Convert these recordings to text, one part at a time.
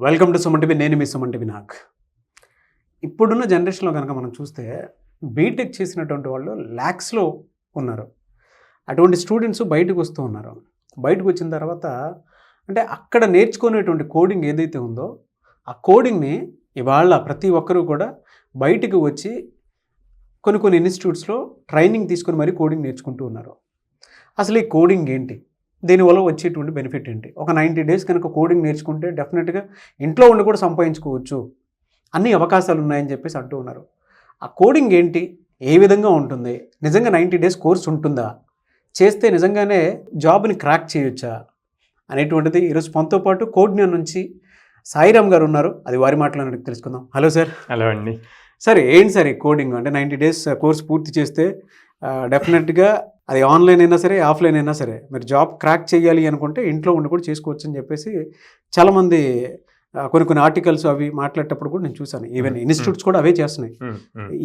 Welcome to Suman TV. నేను మీ Suman TV Nag. ఇప్పుడున్న జనరేషన్లో కనుక మనం చూస్తే బీటెక్ చేసినటువంటి వాళ్ళు ల్యాక్స్లో ఉన్నారు. అటువంటి స్టూడెంట్స్ బయటకు వస్తూ ఉన్నారు. బయటకు వచ్చిన తర్వాత అంటే అక్కడ నేర్చుకునేటువంటి కోడింగ్ ఏదైతే ఉందో ఆ కోడింగ్ని ఇవాళ ప్రతి ఒక్కరూ కూడా బయటకు వచ్చి కొన్ని ఇన్స్టిట్యూట్స్లో ట్రైనింగ్ తీసుకొని మరీ కోడింగ్ నేర్చుకుంటూ ఉన్నారు. అసలు ఈ కోడింగ్ ఏంటి, దీనివల్ల వచ్చేటువంటి బెనిఫిట్ ఏంటి? ఒక 90 days కనుక కోడింగ్ నేర్చుకుంటే డెఫినెట్గా ఇంట్లో ఉండి కూడా సంపాదించుకోవచ్చు, అన్ని అవకాశాలు ఉన్నాయని చెప్పేసి అంటూ ఉన్నారు. ఆ కోడింగ్ ఏంటి, ఏ విధంగా ఉంటుంది, నిజంగా 90 days కోర్స్ ఉంటుందా, చేస్తే నిజంగానే జాబ్ని క్రాక్ చేయొచ్చా అనేటువంటిది ఈరోజు మనతో పాటు కోడ్న్యూన్ నుంచి సాయిరామ్ గారు ఉన్నారు. అది వారి మాటలను తెలుసుకుందాం. Hello sir. హలో అండి. సార్ ఏంటి సార్ ఈ కోడింగ్ అంటే 90 days కోర్స్ పూర్తి చేస్తే డెఫినెట్గా అది ఆన్లైన్ అయినా సరే ఆఫ్లైన్ అయినా సరే మీరు జాబ్ క్రాక్ చేయాలి అనుకుంటే ఇంట్లో ఉండి కూడా చేసుకోవచ్చు అని చెప్పేసి చాలామంది కొన్ని ఆర్టికల్స్ అవి మాట్లాడేటప్పుడు కూడా నేను చూశాను. ఈవెన్ ఇన్స్టిట్యూట్స్ కూడా అవే చేస్తున్నాయి.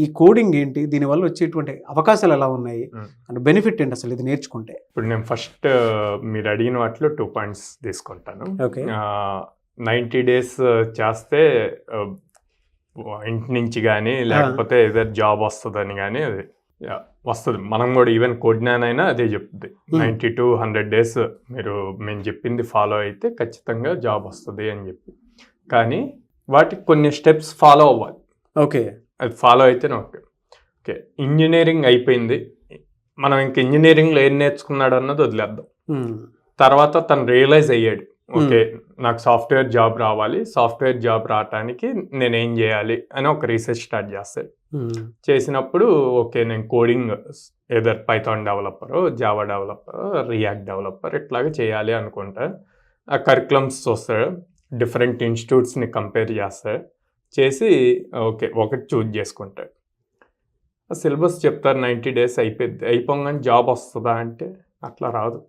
ఈ కోడింగ్ ఏంటి, దీనివల్ల వచ్చేటువంటి అవకాశాలు ఎలా ఉన్నాయి అండ్ బెనిఫిట్ ఏంటి అసలు ఇది నేర్చుకుంటే? ఇప్పుడు నేను ఫస్ట్ మీరు అడిగిన వాటిలో 2 points తీసుకుంటాను. ఓకే. 90 days చేస్తే ఇంటి నుంచి కానీ లేకపోతే ఏదో జాబ్ వస్తుందని కానీ అది వస్తుంది. మనం కూడా ఈవెన్ కోడ్న్యూన్ అయినా అదే చెప్తుంది. 90 to 100 days మేము చెప్పింది ఫాలో అయితే ఖచ్చితంగా జాబ్ వస్తుంది అని చెప్పి. కానీ వాటికి కొన్ని స్టెప్స్ ఫాలో అవ్వాలి. ఓకే. అది ఫాలో అయితేనే ఓకే. ఓకే, ఇంజనీరింగ్ అయిపోయింది, మనం ఇంక ఇంజనీరింగ్లో ఏం నేర్చుకున్నాడు అన్నది వదిలేద్దాం. తర్వాత తను రియలైజ్ అయ్యాడు, ఓకే నాకు సాఫ్ట్వేర్ జాబ్ రావాలి, సాఫ్ట్వేర్ జాబ్ రావటానికి నేనేం చేయాలి అని ఒక రీసెర్చ్ స్టార్ట్ చేస్తాడు. చేసినప్పుడు ఓకే నేను coding either Python developer, Java developer, react developer ఇట్లాగా చేయాలి అనుకుంటా. ఆ కరికులమ్స్ చూస్తాడు, డిఫరెంట్ ఇన్స్టిట్యూట్స్ని కంపేర్ చేస్తాడు, చేసి ఓకే ఒకటి చూజ్ చేసుకుంటాడు. ఆ సిలబస్ చెప్తారు 90 days అయిపోగానే జాబ్ వస్తుందా అంటే అట్లా రాదు.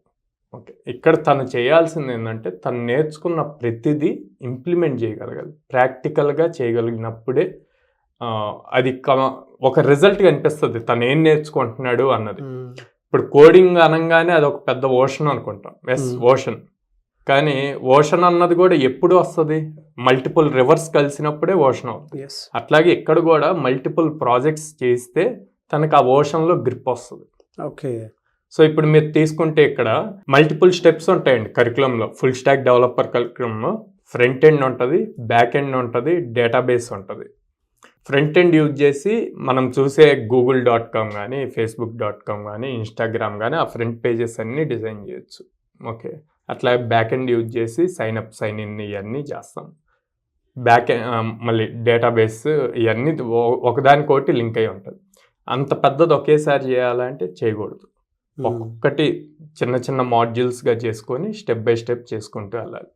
ఓకే, ఇక్కడ తను చేయాల్సింది ఏంటంటే తను నేర్చుకున్న ప్రతిదీ ఇంప్లిమెంట్ చేయగలగాలి. ప్రాక్టికల్గా చేయగలిగినప్పుడే అది ఒక రిజల్ట్ కనిపిస్తుంది తను ఏం నేర్చుకుంటున్నాడు అన్నది. ఇప్పుడు కోడింగ్ అనగానే అది ఒక పెద్ద ఓషన్ అనుకుంటాం. Yes, ocean. కానీ ఓషన్ అన్నది కూడా ఎప్పుడు వస్తుంది? మల్టిపుల్ రివర్స్ కలిసినప్పుడే ఓషన్ అవుతుంది. అట్లాగే ఇక్కడ కూడా మల్టిపుల్ ప్రాజెక్ట్స్ చేస్తే తనకు ఆ ఓషన్లో గ్రిప్ వస్తుంది. ఓకే. సో ఇప్పుడు మీరు తీసుకుంటే ఇక్కడ మల్టిపుల్ స్టెప్స్ ఉంటాయండి కరికులంలో. ఫుల్ స్టాక్ డెవలపర్ కరికులంలో ఫ్రంట్ ఎండ్ ఉంటుంది, బ్యాక్ ఎండ్ ఉంటుంది, డేటాబేస్ ఉంటుంది. ఫ్రంట్ ఎండ్ యూజ్ చేసి మనం చూసే google.com కానీ facebook.com కానీ ఇన్స్టాగ్రామ్ కానీ ఆ ఫ్రంట్ పేజెస్ అన్నీ డిజైన్ చేయొచ్చు. ఓకే, అట్లా బ్యాక్ ఎండ్ యూజ్ చేసి సైన్ అప్ సైన్ ఇన్ ఇవన్నీ చేస్తాం. మళ్ళీ డేటాబేస్ ఇవన్నీ ఒకదానికొకటి లింక్ అయి ఉంటుంది. అంత పెద్దది ఒకేసారి చేయాలంటే చేయకూడదు. ఒక్కొక్కటి చిన్న చిన్న మాడ్యూల్స్గా చేసుకొని స్టెప్ బై స్టెప్ చేసుకుంటూ వెళ్ళాలి.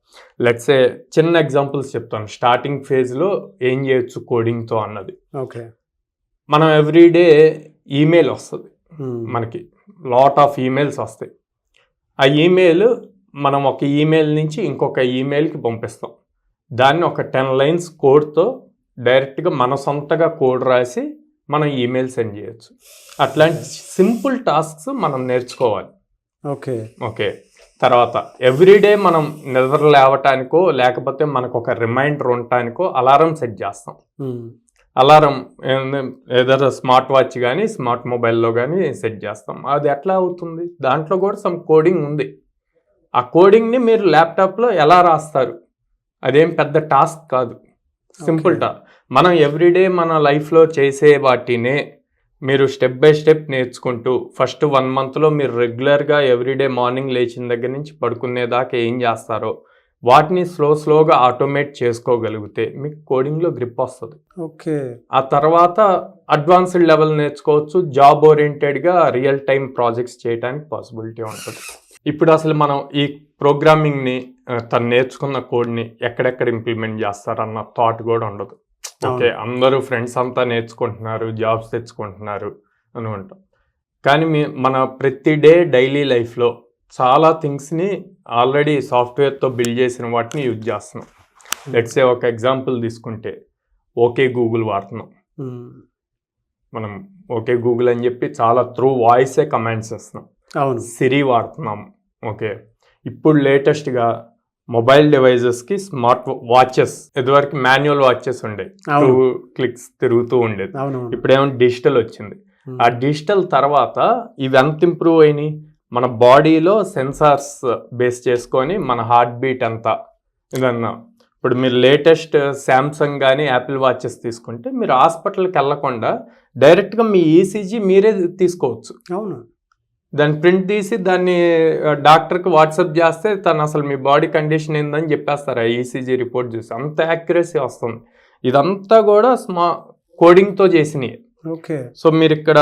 లెట్స్ ఏ చిన్న ఎగ్జాంపుల్స్ చెప్తాను. స్టార్టింగ్ ఫేజ్లో ఏం చేయొచ్చు కోడింగ్తో అన్నది. ఓకే. మనం ఎవ్రీడే ఈమెయిల్ వస్తుంది మనకి, లాట్ ఆఫ్ ఈమెయిల్స్ వస్తాయి. ఆ ఈమెయిల్ మనం ఒక ఈమెయిల్ నుంచి ఇంకొక ఈమెయిల్కి పంపిస్తాం. దాన్ని ఒక 10 lines కోడ్తో డైరెక్ట్గా మన సొంతగా కోడ్ రాసి మనం ఈమెయిల్ సెండ్ చేయొచ్చు. అట్లాంటి సింపుల్ టాస్క్స్ మనం నేర్చుకోవాలి. ఓకే. ఓకే, తర్వాత ఎవ్రీడే మనం నిద్ర లేవటానికో లేకపోతే మనకు ఒక రిమైండర్ ఉండటానికో అలారం సెట్ చేస్తాం. అలారం ఏదైనా స్మార్ట్ వాచ్ కానీ స్మార్ట్ మొబైల్లో కానీ సెట్ చేస్తాం. అది ఎట్లా అవుతుంది? దాంట్లో కూడా సమ్ కోడింగ్ ఉంది. ఆ కోడింగ్ని మీరు ల్యాప్టాప్లో ఎలా రాస్తారు? అదేం పెద్ద టాస్క్ కాదు, సింపుల్ టాస్క్. మనం ఎవ్రీడే మన లైఫ్లో చేసే వాటినే మీరు స్టెప్ బై స్టెప్ నేర్చుకుంటూ ఫస్ట్ 1 monthలో మీరు రెగ్యులర్గా ఎవ్రీడే మార్నింగ్ లేచిన దగ్గర నుంచి పడుకునేదాకా ఏం చేస్తారో వాటిని స్లోగా ఆటోమేట్ చేసుకోగలిగితే మీకు కోడింగ్లో గ్రిప్ వస్తుంది. ఓకే. ఆ తర్వాత అడ్వాన్స్డ్ లెవెల్ నేర్చుకోవచ్చు. జాబ్ ఓరియంటెడ్గా రియల్ టైం ప్రాజెక్ట్స్ చేయడానికి పాసిబిలిటీ ఉంటుంది. ఇప్పుడు అసలు మనం ఈ ప్రోగ్రామింగ్ని తను నేర్చుకున్న కోడ్ని ఎక్కడెక్కడ ఇంప్లిమెంట్ చేస్తారన్న థాట్ కూడా ఉండదు. ఓకే, అందరూ ఫ్రెండ్స్ అంతా నేర్చుకుంటున్నారు, జాబ్స్ తెచ్చుకుంటున్నారు అని ఉంటాం. కానీ మన ప్రతి డే డైలీ లైఫ్లో చాలా థింగ్స్ని ఆల్రెడీ సాఫ్ట్వేర్తో బిల్డ్ చేసిన వాటిని యూజ్ చేస్తున్నాం. లెట్స్ సే ఒక ఎగ్జాంపుల్ తీసుకుంటే ఓకే గూగుల్ వాడుతున్నాం మనం. ఓకే గూగుల్ అని చెప్పి చాలా త్రూ వాయిసే కమాండ్స్ ఇస్తున్నాం. అవును. సిరి వాడుతున్నాం. ఓకే, ఇప్పుడు లేటెస్ట్గా మొబైల్ డివైజెస్కి స్మార్ట్ వాచెస్, ఇదివరకు మాన్యువల్ వాచెస్ ఉండేవి, 2 క్లిక్స్ తిరుగుతూ ఉండేది. ఇప్పుడేమో డిజిటల్ వచ్చింది. ఆ డిజిటల్ తర్వాత ఇవి ఎంత ఇంప్రూవ్ అయినాయి, మన బాడీలో సెన్సార్స్ బేస్ చేసుకొని మన హార్ట్ బీట్ ఎంత ఇదన్నా. ఇప్పుడు మీరు లేటెస్ట్ శాంసంగ్ కానీ యాపిల్ వాచెస్ తీసుకుంటే మీరు హాస్పిటల్కి వెళ్ళకుండా డైరెక్ట్గా మీ ఈసీజీ మీరే తీసుకోవచ్చు. అవును, దాన్ని ప్రింట్ తీసి దాన్ని డాక్టర్కి వాట్సాప్ చేస్తే తను అసలు మీ బాడీ కండిషన్ ఏందని చెప్పేస్తారు. ఆ ఈసీజీ రిపోర్ట్ చూసి అంత యాక్యురసీ వస్తుంది. ఇదంతా కూడా కోడింగ్తో చేసినాయి. ఓకే. సో మీరు ఇక్కడ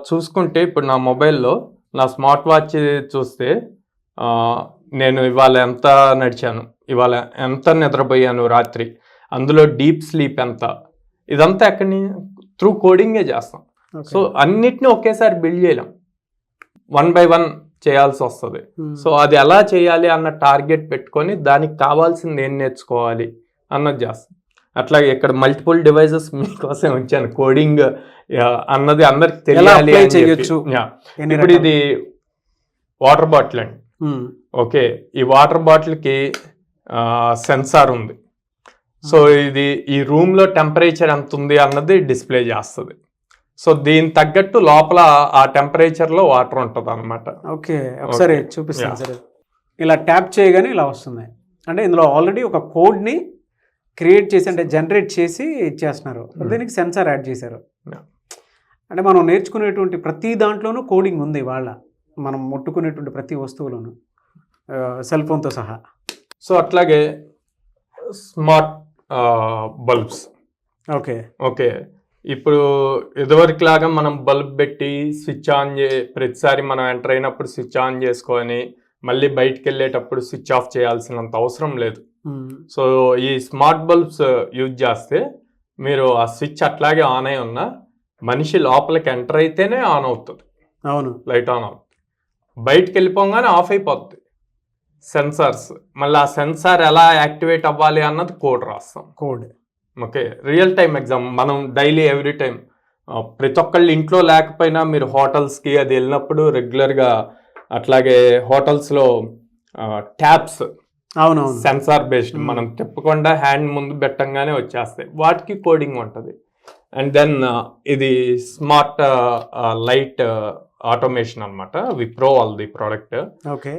చూసుకుంటే ఇప్పుడు నా మొబైల్లో నా స్మార్ట్ వాచ్ చూస్తే నేను ఇవాళ ఎంత నడిచాను, ఇవాళ ఎంత నిద్రపోయాను రాత్రి, అందులో డీప్ స్లీప్ ఎంత, ఇదంతా ఎక్కడి త్రూ కోడింగే చేస్తాం. సో అన్నిటిని ఒకేసారి బిల్డ్ చేయలేం, 1 by 1 చేయాల్సి వస్తుంది. సో అది ఎలా చేయాలి అన్న టార్గెట్ పెట్టుకొని దానికి కావాల్సింది ఏం నేర్చుకోవాలి అన్నది చేస్తాం. అట్లాగే ఇక్కడ మల్టిపుల్ డివైజెస్ మీకోసం ఉంచాను. కోడింగ్ అన్నది అందరికి తెలియాలి. ఇప్పుడు ఇది వాటర్ బాటిల్ అండి. ఓకే, ఈ వాటర్ బాటిల్కి సెన్సార్ ఉంది. సో ఇది ఈ రూమ్లో టెంపరేచర్ ఎంత ఉంది అన్నది డిస్ప్లే చేస్తుంది. సో దీని తగ్గట్టు లోపల ఆ టెంపరేచర్లో వాటర్ ఉంటుంది అనమాట. ఓకే, ఒకసారి చూపిస్తాను సరే. ఇలా ట్యాప్ చేయగానే ఇలా వస్తుంది. అంటే ఇందులో ఆల్రెడీ ఒక కోడ్ని క్రియేట్ చేసి, అంటే జనరేట్ చేసి ఇచ్చేస్తున్నారు. దీనికి సెన్సార్ యాడ్ చేశారు. అంటే మనం నేర్చుకునేటువంటి ప్రతి దాంట్లోనూ కోడింగ్ ఉంది. వాళ్ళ మనం ముట్టుకునేటువంటి ప్రతి వస్తువులోనూ, సెల్ ఫోన్తో సహా. సో అట్లాగే స్మార్ట్ బల్బ్స్. ఓకే ఓకే ఇప్పుడు ఇదివరకు లాగా మనం బల్బ్ పెట్టి స్విచ్ ఆన్ ప్రతిసారి మనం ఎంటర్ అయినప్పుడు స్విచ్ ఆన్ చేసుకొని మళ్ళీ బయటికి వెళ్ళేటప్పుడు స్విచ్ ఆఫ్ చేయాల్సినంత అవసరం లేదు. సో ఈ స్మార్ట్ బల్బ్స్ యూజ్ చేస్తే మీరు ఆ స్విచ్ అట్లాగే ఆన్ అయి ఉన్నా మనిషి లోపలికి ఎంటర్ అయితేనే ఆన్ అవుతుంది. అవును, లైట్ ఆన్ అవుతుంది. బయటికి వెళ్ళిపోగానే ఆఫ్ అయిపోతుంది సెన్సార్స్. మళ్ళీ ఆ సెన్సార్ ఎలా యాక్టివేట్ అవ్వాలి అన్నది కోడ్ రాస్తాం. Code okay, real time exam. మనం డైలీ ఎవ్రీ టైం ప్రతి ఒక్కళ్ళు ఇంట్లో లేకపోయినా మీరు హోటల్స్కి అది వెళ్ళినప్పుడు రెగ్యులర్గా అట్లాగే హోటల్స్లో ట్యాప్స్ అవునవును సెన్సార్ బేస్డ్, మనం తిప్పకుండా హ్యాండ్ ముందు పెట్టంగానే వచ్చేస్తాయి. వాటికి కోడింగ్ ఉంటుంది. అండ్ దెన్ ఇది స్మార్ట్ లైట్ ఆటోమేషన్ అనమాట, విప్రో వాళ్ళది ప్రోడక్ట్. ఓకే.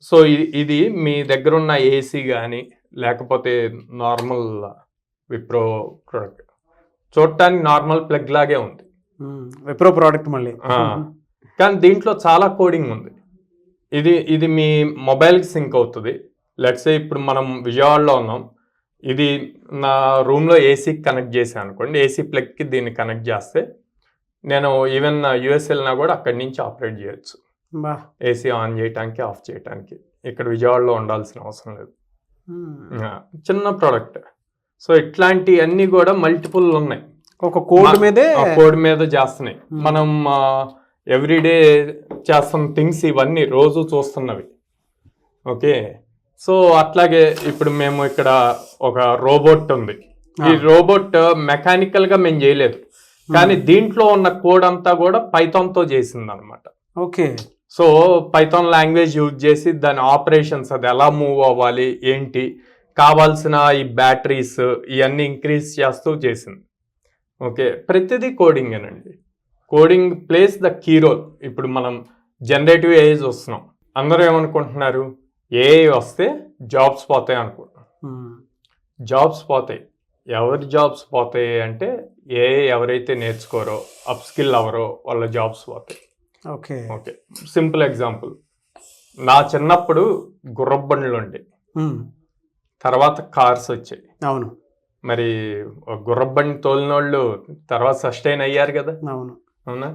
సో ఇది మీ దగ్గర ఉన్న ఏసీ కానీ లేకపోతే నార్మల్ విప్రో ప్రోడక్ట్ చూడటానికి నార్మల్ ప్లగ్ లాగే ఉంది, విప్రో ప్రోడక్ట్ మళ్ళీ. కానీ దీంట్లో చాలా కోడింగ్ ఉంది. ఇది మీ మొబైల్కి సింక్ అవుతుంది. లెట్స్ సే ఇప్పుడు మనం విజయవాడలో ఉన్నాం, ఇది నా రూమ్లో ఏసీకి కనెక్ట్ చేశాను అనుకోండి. ఏసీ ప్లగ్కి దీన్ని కనెక్ట్ చేస్తే నేను ఈవెన్ యూఎస్ వెళ్ళినా కూడా అక్కడి నుంచి ఆపరేట్ చేయొచ్చు. ఏసీ ఆన్ చేయడానికి ఆఫ్ చేయడానికి ఇక్కడ విజయవాడలో ఉండాల్సిన అవసరం లేదు. చిన్న ప్రోడక్ట్. సో ఇట్లాంటి అన్నీ కూడా మల్టిపుల్ ఉన్నాయి. ఒక కోడ్ మీద చేస్తున్నాయి. మనం ఎవ్రీడే చేస్తున్న థింగ్స్ ఇవన్నీ రోజు చూస్తున్నవి. ఓకే, సో అట్లాగే ఇప్పుడు మేము ఇక్కడ ఒక రోబోట్ ఉంది. ఈ రోబోట్ మెకానికల్గా మేము చేయలేదు, కానీ దీంట్లో ఉన్న కోడ్ అంతా కూడా పైథాన్తో చేసింది అనమాట. Okay. So Python language use చేసి దాని ఆపరేషన్స్, అది ఎలా మూవ్ అవ్వాలి ఏంటి, కావాల్సిన ఈ బ్యాటరీస్ ఇవన్నీ ఇంక్రీజ్ చేస్తూ చేసింది. ఓకే, ప్రతిదీ కోడింగేనండి. Coding plays the key role. ఇప్పుడు మనం జనరేటివ్ ఏఐ వస్తున్నాం. అందరూ ఏమనుకుంటున్నారు, ఏఐ వస్తే జాబ్స్ పోతాయి అనుకుంటున్నాం. జాబ్స్ పోతాయి. ఎవరి జాబ్స్ పోతాయి అంటే ఏఐ ఎవరైతే నేర్చుకోరో, అప్ స్కిల్ అవరో వాళ్ళ జాబ్స్ పోతాయి. Okay okay, simple example. నా చిన్నప్పుడు గుర్రపు బండ్లు ఉండే, తర్వాత కార్స్ వచ్చాయి. అవును, మరి గుర్రపు బండి తోలిన వాళ్ళు తర్వాత సస్టైన్ అయ్యారు కదా. అవును, అవునా.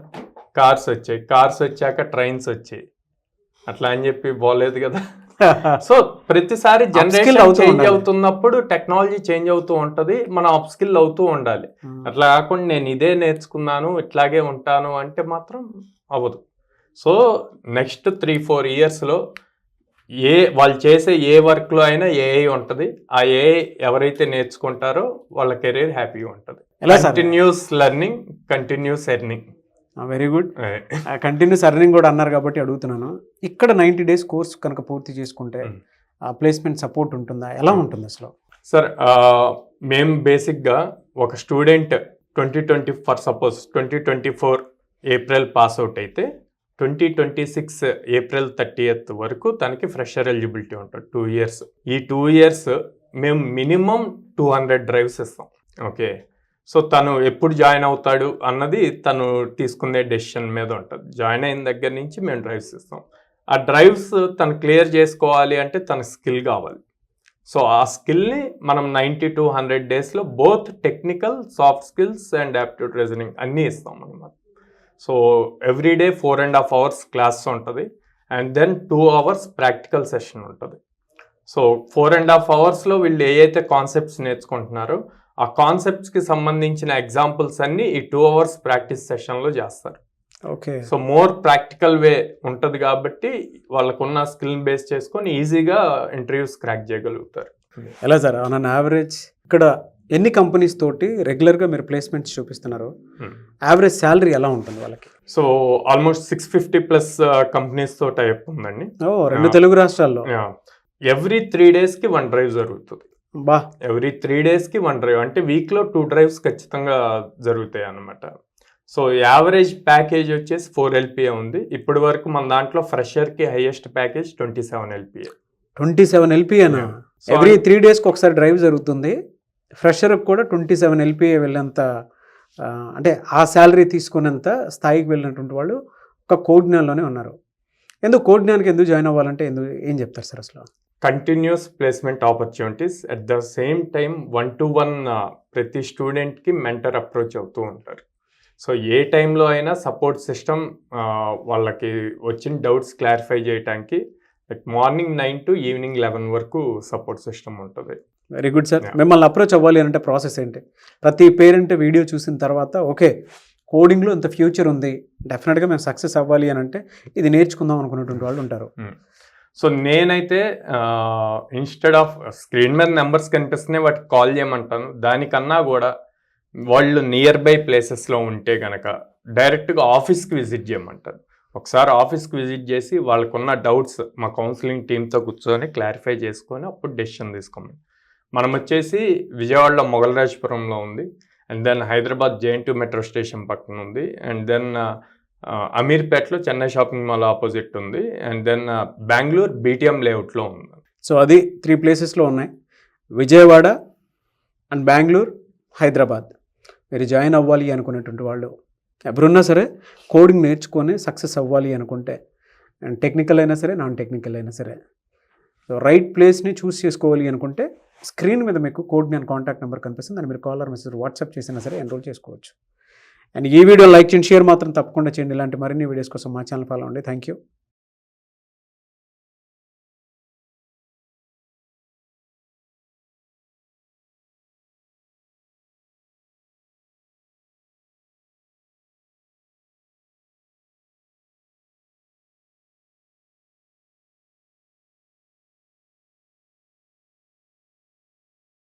కార్స్ వచ్చాయి, కార్స్ వచ్చాక ట్రైన్స్ వచ్చాయి. అట్లా అని చెప్పి బాగలేదు కదా. సో ప్రతిసారి జనరేషన్ చేంజ్ అవుతున్నప్పుడు టెక్నాలజీ చేంజ్ అవుతూ ఉంటుంది, మనం అప్ స్కిల్ అవుతూ ఉండాలి. అట్లా కాకుండా నేను ఇదే నేర్చుకున్నాను ఇట్లాగే ఉంటాను అంటే మాత్రం అవ్వదు. సో నెక్స్ట్ 3-4 ఇయర్స్లో వాళ్ళు చేసే ఏ వర్క్లో అయినా ఏఐ ఉంటుంది. ఆ ఏఐ ఎవరైతే నేర్చుకుంటారో వాళ్ళ కెరీర్ హ్యాపీగా ఉంటుంది. Continuous learning, continuous earning. Very good. Continuous earning కూడా అన్నారు కాబట్టి అడుగుతున్నాను. ఇక్కడ 90 days కోర్స్ కనుక పూర్తి చేసుకుంటే ప్లేస్మెంట్ సపోర్ట్ ఉంటుందా, ఎలా ఉంటుంది అసలు? సార్ మేము బేసిక్గా ఒక స్టూడెంట్ 2024 ఏప్రిల్ పాస్ అవుట్ అయితే 2026 ఏప్రిల్ 30th వరకు తనకి ఫ్రెషర్ ఎలిజిబిలిటీ ఉంటుంది 2 years. ఈ 2 years మేము మినిమం 200 డ్రైవ్స్ ఇస్తాం. ఓకే, సో తను ఎప్పుడు జాయిన్ అవుతాడు అన్నది తను తీసుకునే డెసిషన్ మీద ఉంటుంది. జాయిన్ అయిన దగ్గర నుంచి మేము డ్రైవ్స్ ఇస్తాం. ఆ డ్రైవ్స్ తను క్లియర్ చేసుకోవాలి అంటే తన స్కిల్ కావాలి. సో ఆ స్కిల్ని మనం 90 to 100 డేస్లో both technical, soft skills and aptitude reasoning అన్నీ ఇస్తాం అన్నమాట. సో ఎవ్రీడే 4.5 hours క్లాస్ ఉంటుంది and then 2 hours practical session ఉంటుంది. సో 4.5 hours వీళ్ళు ఏవైతే కాన్సెప్ట్స్ నేర్చుకుంటున్నారో ఆ కాన్సెప్ట్స్కి సంబంధించిన ఎగ్జాంపుల్స్ అన్నీ ఈ 2 hours ప్రాక్టీస్ సెషన్లో చేస్తారు. ఓకే, సో మోర్ ప్రాక్టికల్ వే ఉంటుంది కాబట్టి వాళ్ళకున్న స్కిల్ బేస్ చేసుకొని ఈజీగా ఇంటర్వ్యూస్ క్రాక్ చేయగలుగుతారు. ఎలా సార్ ఆన్ యావరేజ్ ఇక్కడ ఎన్ని కంపెనీస్ తోటి రెగ్యులర్గా మీరు ప్లేస్మెంట్స్ చూపిస్తున్నారు? యావరేజ్ శాలరీ ఎలా ఉంటుంది వాళ్ళకి? సో ఆల్మోస్ట్ 650+ కంపెనీస్ తో టైప్ ఉందండి. 2 తెలుగు రాష్ట్రాల్లో. ఎవ్రీ 3 daysకి 1 డ్రైవ్ జరుగుతుంది. బా, ఎవ్రీ 3 daysకి 1 డ్రైవ్ అంటే వీక్లో 2 drives ఖచ్చితంగా జరుగుతాయి అన్నమాట. సో యావరేజ్ ప్యాకేజ్ వచ్చేసి 4 LPA ఉంది. ఇప్పటి వరకు మన దాంట్లో ఫ్రెషర్కి హైయెస్ట్ ప్యాకేజ్ 27 LPA. 27 LPAనా? ఎవ్రీ 3 daysకి ఒకసారి డ్రైవ్ జరుగుతుంది. ఫ్రెషర్కి కూడా 27 LPA వెళ్ళేంత, అంటే ఆ శాలరీ తీసుకునేంత స్థాయికి వెళ్ళినటువంటి వాళ్ళు ఒక కోడ్జ్ఞాన్లోనే ఉన్నారు. ఎందుకు కోడ్జ్ఞాన్కి ఎందుకు జాయిన్ అవ్వాలంటే ఏం చెప్తారు సార్ అసలు? Continuous placement opportunities, at the same time 1-to-1 ప్రతి స్టూడెంట్కి మెంటర్ అప్రోచ్ అవుతూ ఉంటారు. సో ఏ టైంలో అయినా సపోర్ట్ సిస్టమ్ వాళ్ళకి వచ్చిన డౌట్స్ క్లారిఫై చేయడానికి మార్నింగ్ 9 to ఈవినింగ్ 11 వరకు సపోర్ట్ సిస్టమ్ ఉంటుంది. Very good sir. మిమ్మల్ని అప్రోచ్ అవ్వాలి అంటే ప్రాసెస్ ఏంటి? ప్రతి పేరెంట్ వీడియో చూసిన తర్వాత ఓకే కోడింగ్లో ఇంత ఫ్యూచర్ ఉంది, డెఫినెట్గా మేము సక్సెస్ అవ్వాలి అని అంటే ఇది నేర్చుకుందాం అనుకున్నటువంటి వాళ్ళు ఉంటారు. సో నేనైతే ఇన్స్టెడ్ ఆఫ్ స్క్రీన్ మీద నెంబర్స్ కనిపిస్తున్నాయి వాటికి కాల్ చేయమంటాను. దానికన్నా కూడా వాళ్ళు నియర్ బై ప్లేసెస్లో ఉంటే కనుక డైరెక్ట్గా ఆఫీస్కి విజిట్ చేయమంటారు. ఒకసారి ఆఫీస్కి విజిట్ చేసి వాళ్ళకున్న డౌట్స్ మా కౌన్సిలింగ్ టీంతో కూర్చొని క్లారిఫై చేసుకొని అప్పుడు డెసిషన్ తీసుకోమని. మనం వచ్చేసి విజయవాడలో మొగలరాజపురంలో ఉంది, and then Hyderabad JNT metro station పక్కన ఉంది, అండ్ దెన్ అమీర్పేటలో చెన్నై షాపింగ్ మాల్ ఆపోజిట్ ఉంది, అండ్ దెన్ బెంగళూరు BTM లేఅవుట్లో ఉంది. సో అది 3 ప్లేసెస్లో ఉన్నాయి, విజయవాడ అండ్ బెంగళూరు, హైదరాబాద్. మీరు జాయిన్ అవ్వాలి అనుకునేటువంటి వాళ్ళు ఎవరున్నా సరే కోడింగ్ నేర్చుకొని సక్సెస్ అవ్వాలి అనుకుంటే, అండ్ టెక్నికల్ అయినా సరే నాన్ టెక్నికల్ అయినా సరే, సో రైట్ ప్లేస్ని చూస్ చేసుకోవాలి అనుకుంటే స్క్రీన్ మీద మీకు కోడ్జ్ఞాన్ కాంటాక్ట్ నెంబర్ కనిపిస్తుంది, దాన్ని మీరు కాల్ ఆర్ మెసేజ్ వాట్సాప్ చేసినా సరే ఎన్రోల్ చేసుకోవచ్చు. అండ్ ఈ వీడియో లైక్ చేయండి, షేర్ మాత్రం తప్పకుండా చేయండి. ఇలాంటి మరిన్ని వీడియోస్ కోసం మా ఛానల్ ఫాలో అవ్వండి. Thank you.